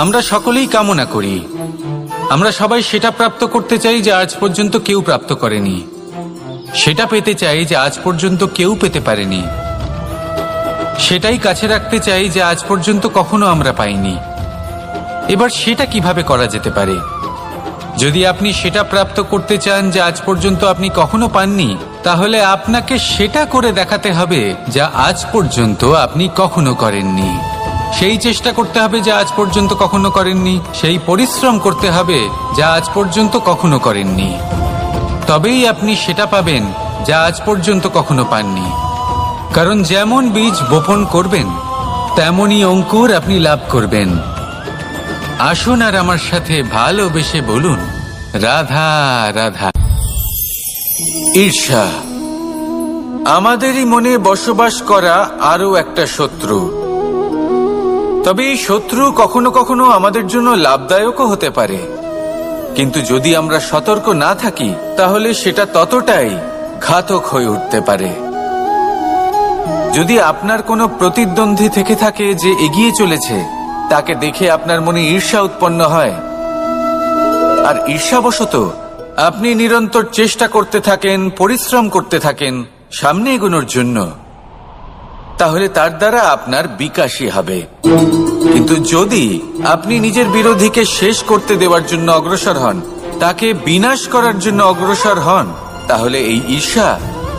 আমরা সকলেই কামনা করি, আমরা সবাই সেটা প্রাপ্ত করতে চাই যা আজ পর্যন্ত কেউ প্রাপ্ত করেনি, সেটা পেতে চাই যা আজ পর্যন্ত কেউ পেতে পারেনি, সেটাই কাছে রাখতে চাই যা আজ পর্যন্ত কখনো আমরা পাইনি। এবার সেটা কিভাবে করা যেতে পারে? যদি আপনি সেটা প্রাপ্ত করতে চান যা আজ পর্যন্ত আপনি কখনো পাননি, তাহলে আপনাকে সেটা করে দেখাতে হবে যা আজ পর্যন্ত আপনি কখনো করেননি। সেই চেষ্টা করতে হবে যা আজ পর্যন্ত কখনো করেননি, সেই পরিশ্রম করতে হবে যা আজ পর্যন্ত কখনো করেননি। তবেই আপনি সেটা পাবেন যা আজ পর্যন্ত কখনো পাননি। কারণ যেমন বীজ বপন করবেন তেমনই অঙ্কুর আপনি লাভ করবেন। আসুন আর আমার সাথে ভালোবেসে বলুন, রাধা রাধা। ঈর্ষা আমাদেরই মনে বসবাস করা আরো একটা শত্রু। তবে এই শত্রু কখনো কখনো আমাদের জন্য লাভদায়কও হতে পারে, কিন্তু যদি আমরা সতর্ক না থাকি তাহলে সেটা ততটাই ঘাতক হয়ে উঠতে পারে। যদি আপনার কোনো প্রতিদ্বন্দ্বী থেকে থাকে যে এগিয়ে চলেছে, তাকে দেখে আপনার মনে ঈর্ষা উৎপন্ন হয়, আর ঈর্ষাবশত আপনি নিরন্তর চেষ্টা করতে থাকেন, পরিশ্রম করতে থাকেন সামনে এগোনোর জন্য, তাহলে তার দ্বারা আপনার বিকাশই হবে। কিন্তু যদি আপনি নিজের বিরোধীকে শেষ করতে দেওয়ার জন্য অগ্রসর হন, তাকে বিনাশ করার জন্য অগ্রসর হন, তাহলে এই ঈর্ষা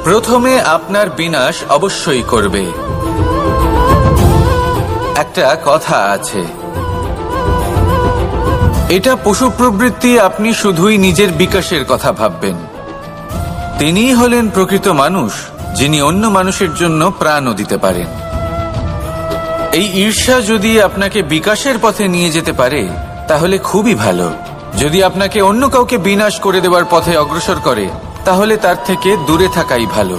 প্রথমে আপনার বিনাশ অবশ্যই করবে। একটা কথা আছে, এটা পশু প্রবৃত্তি, আপনি শুধুই নিজের বিকাশের কথা ভাববেন। তিনিই হলেন প্রকৃত মানুষ, যিনি অন্য মানুষের জন্য প্রাণও দিতে পারেন। এই ঈর্ষা যদি আপনাকে বিকাশের পথে নিয়ে যেতে পারে তাহলে খুবই ভালো। যদি আপনাকে অন্য কাউকে বিনাশ করে দেওয়ার পথে অগ্রসর করে, তাহলে তার থেকে দূরে থাকাই ভালো।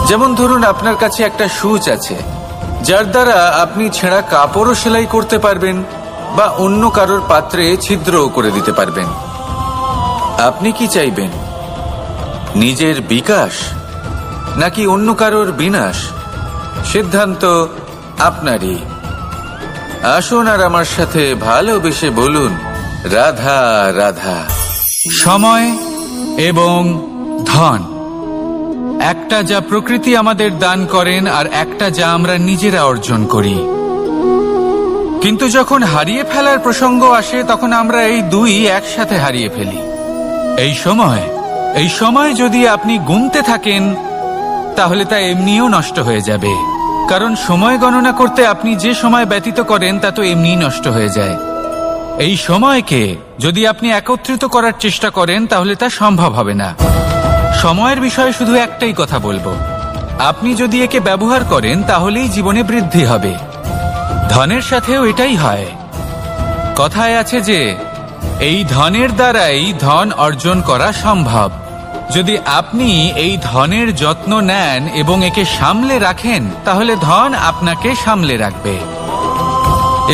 যেমন ধরুন, আপনার কাছে একটা সুচ আছে, যার দ্বারা আপনি ছেঁড়া কাপড়ও সেলাই করতে পারবেন বা অন্য কারোর পাত্রে ছিদ্রও করে দিতে পারবেন। আপনি কি চাইবেন, নিজের বিকাশ নাকি অন্য কারোর বিনাশ? সিদ্ধান্ত আপনারই। আসুন আর আমার সাথে ভালোবেসে বলুন, রাধা রাধা। সময় এবং ধন, একটা যা প্রকৃতি আমাদের দান করেন আর একটা যা আমরা নিজেরা অর্জন করি। কিন্তু যখন হারিয়ে ফেলার প্রসঙ্গ আসে তখন আমরা এই দুই একসাথে হারিয়ে ফেলি। এই সময় যদি আপনি গুনতে থাকেন তাহলে তা এমনিও নষ্ট হয়ে যাবে, কারণ সময় গণনা করতে আপনি যে সময় ব্যতীত করেন তা তো এমনিই নষ্ট হয়ে যায়। এই সময়কে যদি আপনি একত্রিত করার চেষ্টা করেন তাহলে তা সম্ভব হবে না। সময়ের বিষয়ে শুধু একটাই কথা বলবো, আপনি যদি একে ব্যবহার করেন তাহলেই জীবনে বৃদ্ধি হবে। ধনের সাথেও এটাই হয়। কথায় আছে যে এই ধনের দ্বারাই ধন অর্জন করা সম্ভব। যদি আপনি এই ধনের যত্ন নেন এবং একে সামলে রাখেন, তাহলে ধন আপনাকে সামলে রাখবে।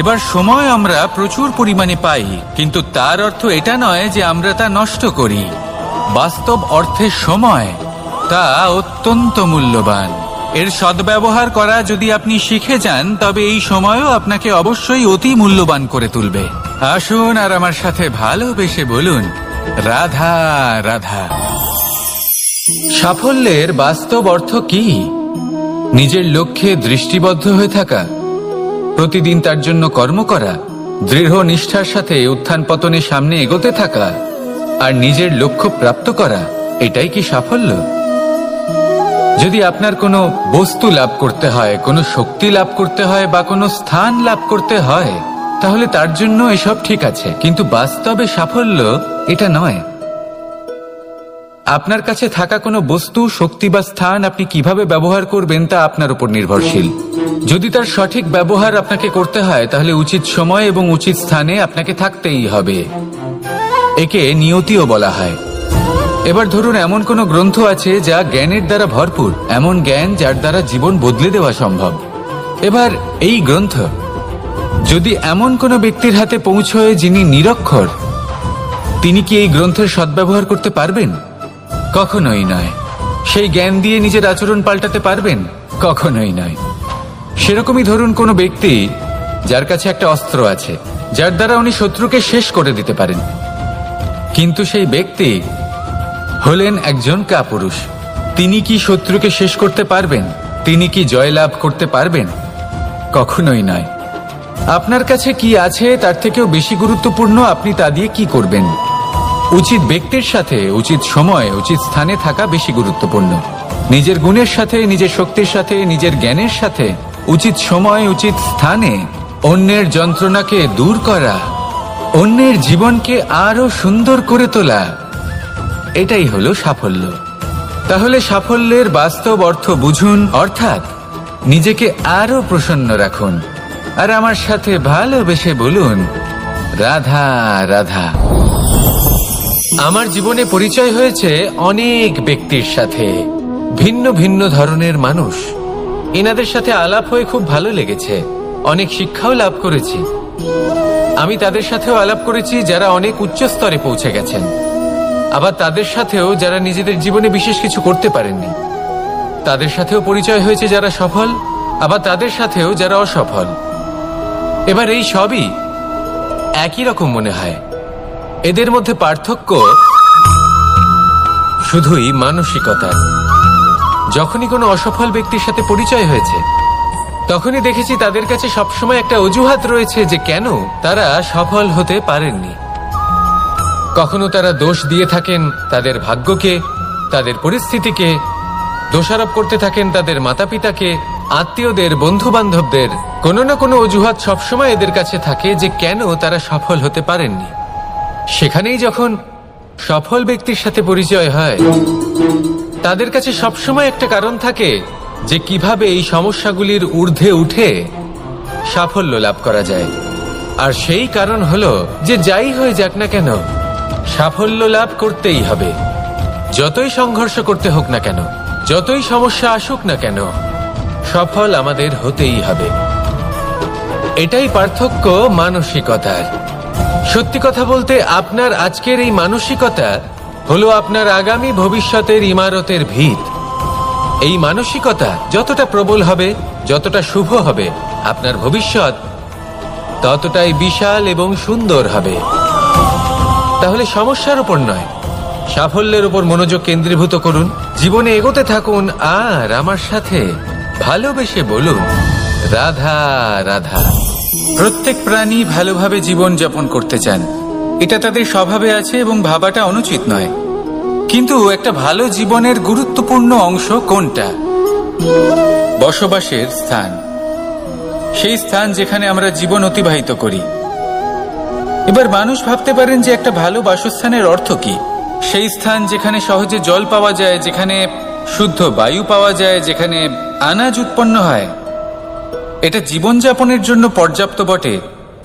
এবার সময় আমরা প্রচুর পরিমাণে পাই, কিন্তু তার অর্থ এটা নয় যে আমরা তা নষ্ট করি। বাস্তব অর্থে সময় তা অত্যন্ত মূল্যবান। এর সদ্ব্যবহার করা যদি আপনি শিখে যান, তবে এই সময়ও আপনাকে অবশ্যই অতি মূল্যবান করে তুলবে। আসুন আর আমার সাথে ভালোবেসে বলুন, রাধা রাধা। সাফল্যের বাস্তব অর্থ কি? নিজের লক্ষ্যে দৃষ্টিবদ্ধ হয়ে থাকা, প্রতিদিন তার জন্য কর্ম করা, দৃঢ় নিষ্ঠার সাথে উত্থান পতনের সামনে এগোতে থাকা আর নিজের লক্ষ্য প্রাপ্ত করা, এটাই কি সাফল্য? যদি আপনার কোনো বস্তু লাভ করতে হয়, কোনো শক্তি লাভ করতে হয় বা কোনো স্থান লাভ করতে হয়, তাহলে তার জন্য এসব ঠিক আছে, কিন্তু বাস্তবে সাফল্য এটা নয়। আপনার কাছে থাকা কোনো বস্তু, শক্তি বা স্থান আপনি কিভাবে ব্যবহার করবেন তা আপনার উপর নির্ভরশীল। যদি তার সঠিক ব্যবহার আপনাকে করতে হয়, তাহলে উচিত সময় এবং উচিত স্থানে আপনাকে থাকতেই হবে। একে নিয়তিও বলা হয়। এবার ধরুন, এমন কোনো গ্রন্থ আছে যা জ্ঞানের দ্বারা ভরপুর, এমন জ্ঞান যার দ্বারা জীবন বদলে দেওয়া সম্ভব। এবার এই গ্রন্থ যদি এমন কোনো ব্যক্তির হাতে পৌঁছয় যিনি নিরক্ষর, তিনি কি এই গ্রন্থের সদ্ব্যবহার করতে পারবেন? কখনোই নয়। সেই জ্ঞান দিয়ে নিজের আচরণ পাল্টাতে পারবেন? কখনোই নয়। সেরকমই ধরুন, কোনো ব্যক্তি যার কাছে একটা অস্ত্র আছে, যার দ্বারা উনি শত্রুকে শেষ করে দিতে পারেন, কিন্তু সেই ব্যক্তি হলেন একজন কাপুরুষ। তিনি কি শত্রুকে শেষ করতে পারবেন? তিনি কি জয়লাভ করতে পারবেন? কখনোই নয়। আপনার কাছে কি আছে তার থেকেও বেশি গুরুত্বপূর্ণ আপনি তা দিয়ে কি করবেন। উচিত ব্যক্তির সাথে উচিত সময় উচিত স্থানে থাকা বেশি গুরুত্বপূর্ণ। নিজের গুণের সাথে, নিজের শক্তির সাথে, নিজের জ্ঞানের সাথে উচিত সময় উচিত স্থানে অন্যের যন্ত্রণাকে দূর করা, অন্যের জীবনকে আরো সুন্দর করে তোলা, এটাই হলো সাফল্য। তাহলে সাফল্যের বাস্তব অর্থ বুঝুন, অর্থাৎ নিজেকে আরো প্রসন্ন রাখুন। আর আমার সাথে ভালোবেসে বলুন, রাধা রাধা। আমার জীবনে পরিচয় হয়েছে অনেক ব্যক্তির সাথে, ভিন্ন ভিন্ন ধরনের মানুষ। এনাদের সাথে আলাপ হয়ে খুব ভালো লেগেছে, অনেক শিক্ষাও লাভ করেছি। আমি তাদের সাথেও আলাপ করেছি যারা অনেক উচ্চ স্তরে পৌঁছে গেছেন, আবার তাদের সাথেও যারা নিজেদের জীবনে বিশেষ কিছু করতে পারেননি। তাদের সাথেও পরিচয় হয়েছে যারা সফল, আবার তাদের সাথেও যারা অসফল। এবার এই সবই একই রকম মনে হয়। এদের মধ্যে পার্থক্য শুধুই মানসিকতার। যখনই কোনো অসফল ব্যক্তির সাথে পরিচয় হয়েছে, তখনই দেখেছি তাদের কাছে সবসময় একটা অজুহাত রয়েছে যে কেন তারা সফল হতে পারেননি। কখনো তারা দোষ দিয়ে থাকেন তাদের ভাগ্যকে, তাদের পরিস্থিতিকে, দোষারোপ করতে থাকেন তাদের মাতা পিতাকে, আত্মীয়দের, বন্ধু বান্ধবদের। কোনো না কোনো অজুহাত সবসময় এদের কাছে থাকে যে কেন তারা সফল হতে পারেননি। সেখানেই যখন সফল ব্যক্তির সাথে পরিচয় হয়, তাদের কাছে সবসময় একটা কারণ থাকে যে কিভাবে এই সমস্যাগুলির ঊর্ধ্বে উঠে সাফল্য লাভ করা যায়। আর সেই কারণ হলো যে যাই হয়ে যাক না কেন, সাফল্য লাভ করতেই হবে। যতই সংঘর্ষ করতে হোক না কেন, যতই সমস্যা আসুক না কেন, সফল আমাদের হতেই হবে। এটাই পার্থক্য মানসিকতার। সত্যি কথা বলতে, আপনার আজকের এই মানসিকতা হলো আপনার আগামী ভবিষ্যতের ইমারতের ভিত। এই মানসিকতা যতটা প্রবল হবে, যতটা শুভ হবে, আপনার ভবিষ্যৎ ততটাই বিশাল এবং সুন্দর হবে। তাহলে সমস্যার উপর নয়, সাফল্যের উপর মনোযোগ কেন্দ্রীভূত করুন, জীবনে এগোতে থাকুন, আর আমার সাথে ভালোবেসে বলুন, রাধা রাধা। প্রত্যেক প্রাণী ভালোভাবে জীবন যাপন করতে চান, এটা তাদের স্বভাবে আছে এবং ভাবাটা অনুচিত নয়। কিন্তু একটা ভালো জীবনের গুরুত্বপূর্ণ অংশ কোনটা? বসবাসের স্থান। সেই স্থান যেখানে আমরা জীবন অতিবাহিত করি। এবার মানুষ ভাবতে পারেন যে একটা ভালো বাসস্থানের অর্থ কি? সেই স্থান যেখানে সহজে জল পাওয়া যায়, যেখানে শুদ্ধ বায়ু পাওয়া যায়, যেখানে আনাজ উৎপন্ন হয়। এটা জীবনযাপনের জন্য পর্যাপ্ত বটে,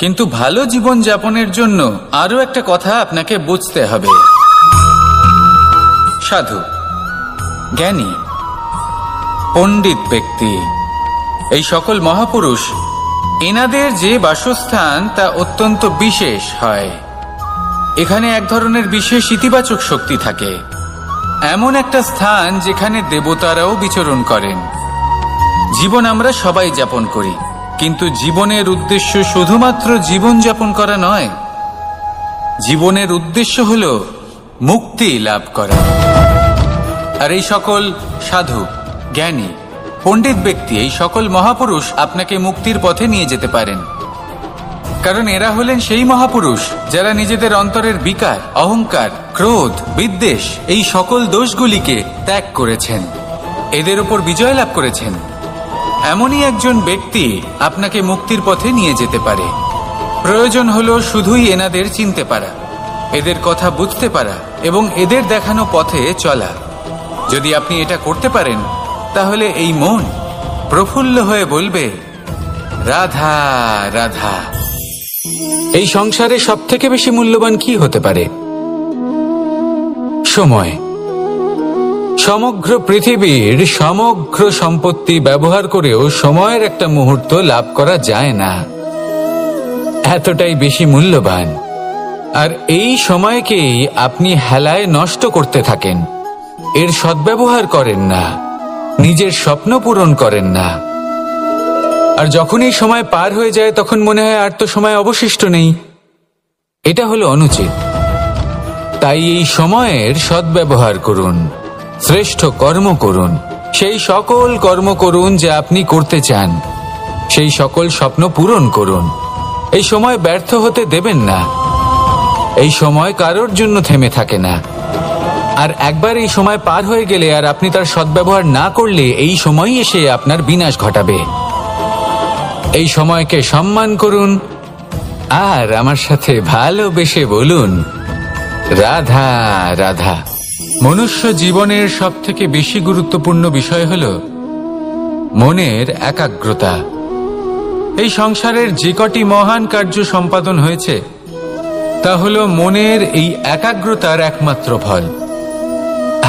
কিন্তু ভালো জীবনযাপনের জন্য আরো একটা কথা আপনাকে বুঝতে হবে। সাধু, জ্ঞানী, পণ্ডিত ব্যক্তি, এই সকল মহাপুরুষ, এনাদের যে বাসস্থান তা অত্যন্ত বিশেষ হয়। এখানে এক ধরনের বিশেষ ইতিবাচক শক্তি থাকে, এমন একটা স্থান যেখানে দেবতারাও বিচরণ করেন। জীবন আমরা সবাই যাপন করি, কিন্তু জীবনের উদ্দেশ্য শুধুমাত্র জীবন যাপন করা নয়। জীবনের উদ্দেশ্য হল মুক্তি লাভ করা। আর এই সকল সাধু, জ্ঞানী, পণ্ডিত ব্যক্তি, এই সকল মহাপুরুষ আপনাকে মুক্তির পথে নিয়ে যেতে পারেন। কারণ এরা হলেন সেই মহাপুরুষ যারা নিজেদের অন্তরের বিকার, অহংকার, ক্রোধ, বিদ্বেষ, এই সকল দোষগুলিকে ত্যাগ করেছেন, এদের উপর বিজয় লাভ করেছেন। এমনই একজন ব্যক্তি আপনাকে মুক্তির পথে নিয়ে যেতে পারে। প্রয়োজন হলো শুধুই এনাদের চিনতে পারা, এদের কথা বুঝতে পারা এবং এদের দেখানো পথে চলা। যদি আপনি এটা করতে পারেন, তাহলে এই মন প্রফুল্ল হয়ে বলবে, রাধা রাধা। এই সংসারে সবথেকে বেশি মূল্যবান কি হতে পারে? সময়। সমগ্র পৃথিবীর সমগ্র সম্পত্তি ব্যবহার করেও সময়ের একটা মুহূর্ত লাভ করা যায় না, এতটাই বেশি মূল্যবান। আর এই সময়কেই আপনি হেলায় নষ্ট করতে থাকেন, এর সদ্ব্যবহার করেন না, নিজের স্বপ্ন পূরণ করেন না। আর যখন এই সময় পার হয়ে যায় তখন মনে হয় আর তো সময় অবশিষ্ট নেই। এটা হলো অনুচিত। তাই এই সময়ের সদ্ব্যবহার করুন, শ্রেষ্ঠ কর্ম করুন, সেই সকল কর্ম করুন যা আপনি করতে চান, সেই সকল স্বপ্ন পূরণ করুন। এই সময় ব্যর্থ হতে দেবেন না। এই সময় কারোর জন্য থেমে থাকে না। আর একবার এই সময় পার হয়ে গেলে আর আপনি তার সদ্ব্যবহার না করলে এই সময়ই এসে আপনার বিনাশ ঘটাবে। এই সময়কে সম্মান করুন আর আমার সাথে ভালোবেসে বলুন, রাধা রাধা। মনুষ্য জীবনের সবথেকে বেশি গুরুত্বপূর্ণ বিষয় হল মনের একাগ্রতা। এই সংসারের যে কটি মহান কার্য সম্পাদন হয়েছে তা হল মনের এই একাগ্রতার একমাত্র ফল।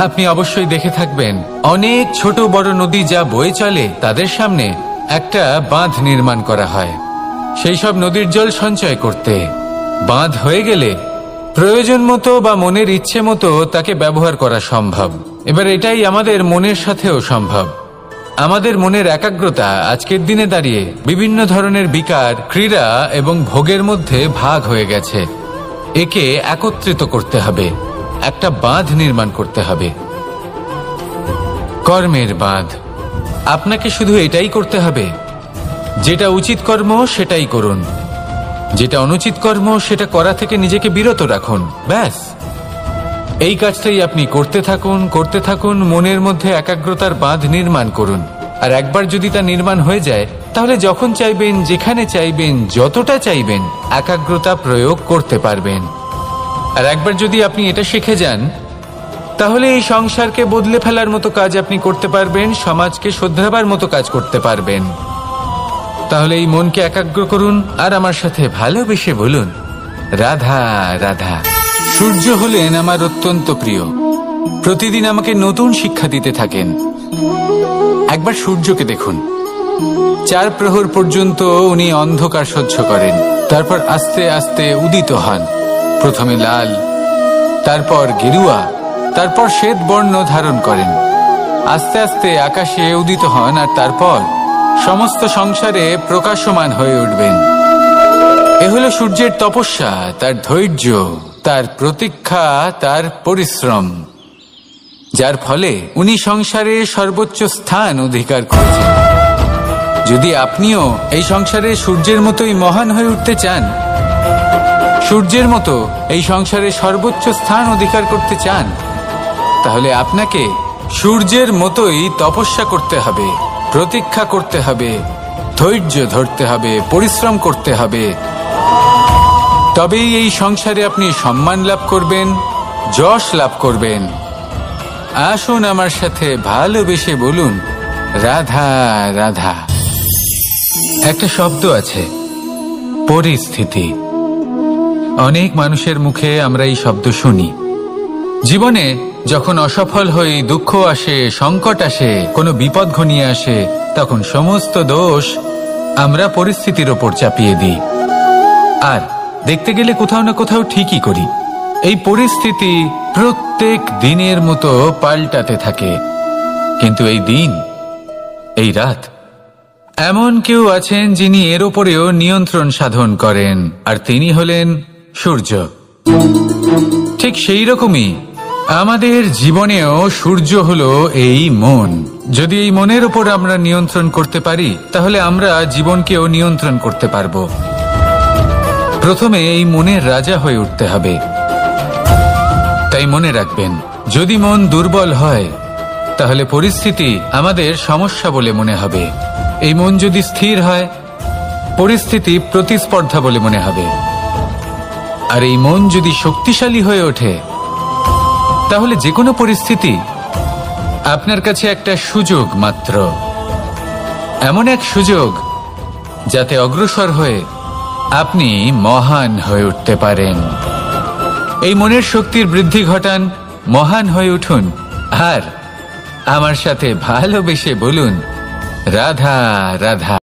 আপনি অবশ্যই দেখে থাকবেন, অনেক ছোট বড় নদী যা বয়ে চলে তাদের সামনে একটা বাঁধ নির্মাণ করা হয় সেই সব নদীর জল সঞ্চয় করতে। বাঁধ হয়ে গেলে প্রয়োজন মতো বা মনের ইচ্ছে মতো তাকে ব্যবহার করা সম্ভব। এবার এটাই আমাদের মনের সাথেও সম্ভব। আমাদের মনের একাগ্রতা আজকের দিনে দাঁড়িয়ে বিভিন্ন ধরনের বিকার, ক্রীড়া এবং ভোগের মধ্যে ভাগ হয়ে গেছে। একে একত্রিত করতে হবে, একটা বাঁধ নির্মাণ করতে হবে, কর্মের বাঁধ। আপনাকে শুধু এটাই করতে হবে, যেটা উচিত কর্ম সেটাই করুন, যেটা অনুচিত কর্ম সেটা করা থেকে নিজেকে বিরত রাখুন। ব্যাস, এই কাজটাই আপনি করতে থাকুন, করতে থাকুন। মনের মধ্যে একাগ্রতার বাঁধ নির্মাণ করুন। আর একবার যদি তা নির্মাণ হয়ে যায় তাহলে যখন চাইবেন, যেখানে চাইবেন, যতটা চাইবেন একাগ্রতা প্রয়োগ করতে পারবেন। আর একবার যদি আপনি এটা শিখে যান তাহলে এই সংসারকে বদলে ফেলার মতো কাজ আপনি করতে পারবেন, সমাজকে শোধরাবার মতো কাজ করতে পারবেন। তাহলে এই মনকে একাগ্র করুন আর আমার সাথে ভালোবেসে বলুন, রাধা রাধা। সূর্য হলেন আমার অত্যন্ত প্রিয়। প্রতিদিন আমাকে নতুন শিক্ষা দিতে থাকেন। একবার সূর্যকে দেখুন, 4 প্রহর পর্যন্ত উনি অন্ধকার সহ্য করেন, তারপর আস্তে আস্তে উদিত হন। প্রথমে লাল, তারপর গেরুয়া, তারপর শ্বেত বর্ণ ধারণ করেন। আস্তে আস্তে আকাশে উদিত হন আর তারপর সমস্ত সংসারে প্রকাশমান হয়ে উঠবেন। এ হলো সূর্যের তপস্যা, তার ধৈর্য, তার প্রতীক্ষা, তার পরিশ্রম, যার ফলে উনি সংসারে সর্বোচ্চ স্থান অধিকার করেছেন। যদি আপনিও এই সংসারে সূর্যের মতোই মহান হয়ে উঠতে চান, সূর্যের মতো এই সংসারে সর্বোচ্চ স্থান অধিকার করতে চান, তাহলে আপনাকে সূর্যের মতোই তপস্যা করতে হবে, প্রতীক্ষা করতে হবে, ধৈর্য ধরতে হবে, পরিশ্রম করতে হবে। তবেই এই সংসারে আপনি সম্মান লাভ করবেন, যশ লাভ করবেন। আসুন আমার সাথে ভালোবেসে বলুন, রাধা রাধা। একটা শব্দ আছে, পরিস্থিতি। অনেক মানুষের মুখে আমরা এই শব্দ শুনি। জীবনে যখন অসফল হই, দুঃখ আসে, সংকট আসে, কোনো বিপদ ঘনিয়ে আসে, তখন সমস্ত দোষ আমরা পরিস্থিতির ওপর চাপিয়ে দিই। আর দেখতে গেলে কোথাও না কোথাও ঠিকই করি। এই পরিস্থিতি প্রত্যেক দিনের মতো পাল্টাতে থাকে, কিন্তু এই দিন, এই রাত, এমন কেউ আছেন যিনি এর ওপরেও নিয়ন্ত্রণ সাধন করেন, আর তিনি হলেন সূর্য। ঠিক সেই রকমই আমাদের জীবনেও সূর্য হলো এই মন। যদি এই মনের ওপর আমরা নিয়ন্ত্রণ করতে পারি তাহলে আমরা জীবনকেও নিয়ন্ত্রণ করতে পারবো। প্রথমে এই মনের রাজা হয়ে উঠতে হবে। তাই মনে রাখবেন, যদি মন দুর্বল হয় তাহলে পরিস্থিতি আমাদের সমস্যা বলে মনে হবে। এই মন যদি স্থির হয়, পরিস্থিতি প্রতিস্পর্ধা বলে মনে হবে। আর এই মন যদি শক্তিশালী হয়ে ওঠে তাহলে যে কোনো পরিস্থিতি আপনার কাছে একটা সুযোগ মাত্র, এমন এক সুযোগ যাতে অগ্রসর হয়ে আপনি মহান হয়ে উঠতে পারেন। এই মনের শক্তির বৃদ্ধি ঘটান, মহান হয়ে উঠুন আর আমার সাথে ভালোবেসে বলুন, রাধা রাধা।